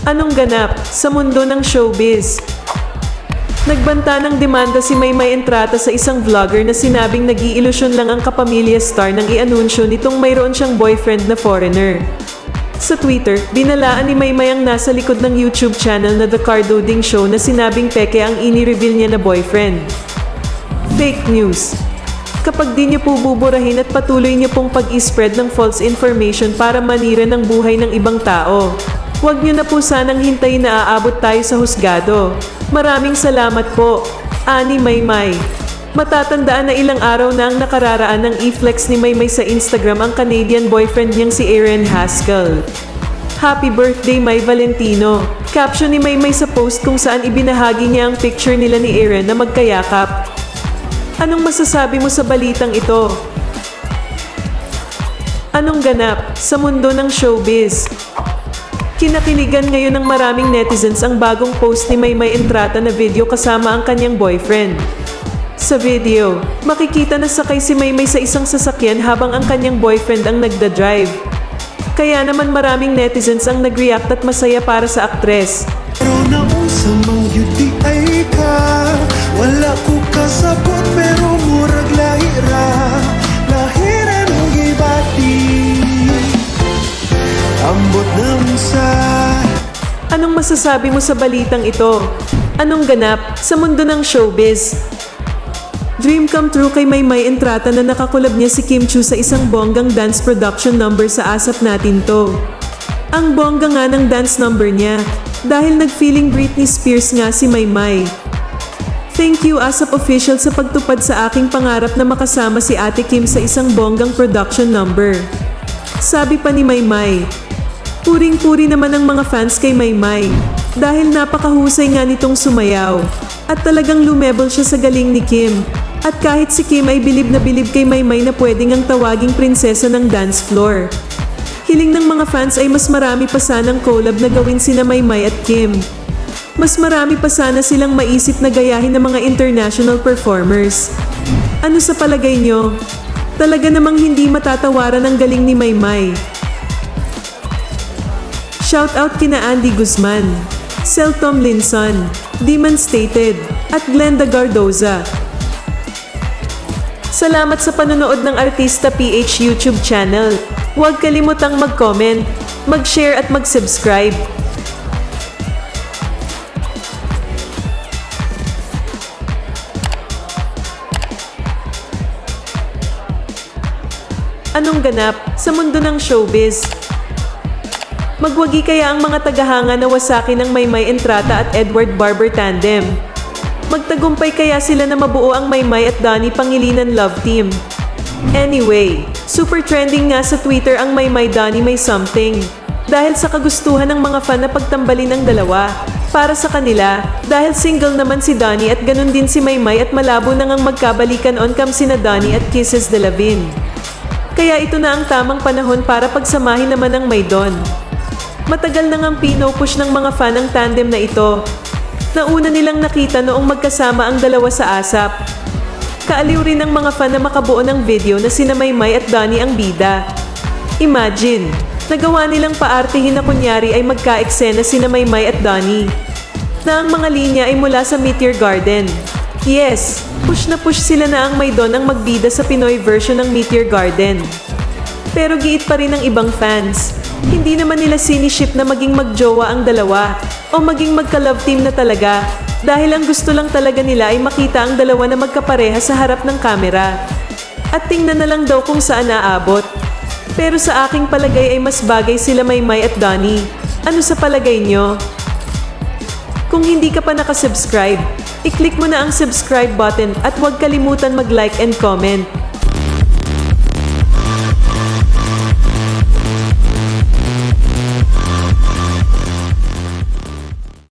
Anong ganap sa mundo ng showbiz? Nagbanta ng demanda si Maymay Entrata sa isang vlogger na sinabing nag-iilusyon lang ang kapamilya star nang i-anunsyo nitong mayroon siyang boyfriend na foreigner. Sa Twitter, binalaan ni Maymay ang nasa likod ng YouTube channel na The Cardoding Show na sinabing peke ang ini-reveal niya na boyfriend. Fake news. Kapag di niyo po buburahin at patuloy niyo pong pag-i-spread ng false information para manira ng buhay ng ibang tao, huwag niyo na po sanang hintayin na aabot tayo sa husgado. Maraming salamat po, ani Maymay. Matatandaan na ilang araw na ang nakararaan ng i-flex ni Maymay sa Instagram ang Canadian boyfriend niyang si Aaron Haskell. Happy birthday, May Valentino. Caption ni Maymay sa post kung saan ibinahagi niya ang picture nila ni Aaron na magkayakap. Anong masasabi mo sa balitang ito? Anong ganap sa mundo ng showbiz? Kinakiligan ngayon ng maraming netizens ang bagong post ni Maymay Entrata na video kasama ang kanyang boyfriend. Sa video, makikita na sakay si Maymay sa isang sasakyan habang ang kanyang boyfriend ang nagda-drive. Kaya naman maraming netizens ang nag-react at masaya para sa aktres. Pero nausang mang yuti ay ka, wala ko kasabot pero murag lahira, lahira ng ibati, ambot ng sa. Anong masasabi mo sa balitang ito? Anong ganap sa mundo ng showbiz? Dream come true kay Maymay Entrata na nakakulab niya si Kim Chiu sa isang bonggang dance production number sa Asap Natin To. Ang bongga nga ng dance number niya, dahil nag-feeling Britney Spears nga si Maymay. Thank you Asap Official sa pagtupad sa aking pangarap na makasama si Ate Kim sa isang bonggang production number. Sabi pa ni Maymay, puring-puri naman ang mga fans kay Maymay, dahil napakahusay nga nitong sumayaw. At talagang lumebel siya sa galing ni Kim. At kahit si Kim ay bilib na bilib kay Maymay na pwedeng ang tawaging prinsesa ng dance floor. Hiling ng mga fans ay mas marami pa sanang collab na gawin sina Maymay at Kim. Mas marami pa sana silang maisip na gayahin ng mga international performers. Ano sa palagay nyo? Talaga namang hindi matatawaran ang galing ni Maymay. Shoutout kina Andy Guzman, Sel Tomlinson, Demon Stated, at Glenda Gardoza. Salamat sa panonood ng Artista PH YouTube channel. Huwag kalimutang mag-comment, mag-share at mag-subscribe. Anong ganap sa mundo ng showbiz? Magwagi kaya ang mga tagahanga na wasaki ng Maymay Entrata at Edward Barber tandem? Magtagumpay kaya sila na mabuo ang Maymay at Donnie Pangilinan love team? Anyway, super trending nga sa Twitter ang Maymay Donnie May Something. Dahil sa kagustuhan ng mga fan na pagtambalin ng dalawa. Para sa kanila, dahil single naman si Donnie at ganun din si Maymay at malabo na ngang magkabalikan on cam sina Donnie at Kisses de Lavin. Kaya ito na ang tamang panahon para pagsamahin naman ang Maydon. Matagal na ngang pinopush ng mga fan ang tandem na ito. Nauna nilang nakita noong magkasama ang dalawa sa ASAP. Kaaliw rin ng mga fan na makabuo ng video na sina Maymay at Donnie ang bida. Imagine, nagawa nilang paartihin na kunyari ay magka-eksena sina Maymay at Donnie. Na ang mga linya ay mula sa Meteor Garden. Yes, push na push sila na ang Maydon ang magbida sa Pinoy version ng Meteor Garden. Pero giit pa rin ng ibang fans. Hindi naman nila siniship na maging magjowa ang dalawa o maging magka-love team na talaga dahil ang gusto lang talaga nila ay makita ang dalawa na magkapareha sa harap ng kamera. At tingnan na lang daw kung saan naabot. Pero sa aking palagay ay mas bagay sila Maymay at Donnie. Ano sa palagay nyo? Kung hindi ka pa nakasubscribe, i-click mo na ang subscribe button at huwag kalimutan mag-like and comment.